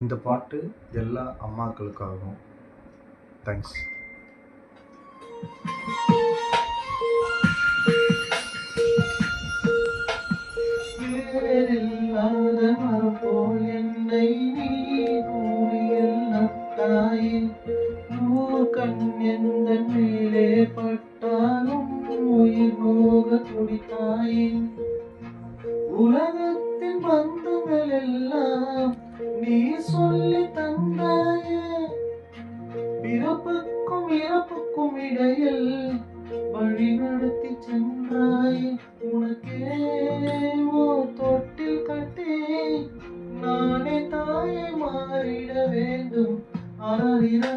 இந்த பாட்டு எல்லா அம்மாக்களுக்காகவும். தேங்க்ஸ். வேறில்லாத மரம் போல் என்னை நீ கூறியெல்லாம் தாயே, கண் எந்த மேலே பட்டாலும் உயிர் போக துடித்தாயே. உலகத்தின் பந்துகள் எல்லாம் நீ சொல்லி தந்தாயே, பிறப்புக்கும் இறப்புக்கும் இடையில் வழி நடத்தி சென்றாயே. உனக்கே தொட்டில் கட்டி நானே தாயை மாறிட வேண்டும். ஆரிரா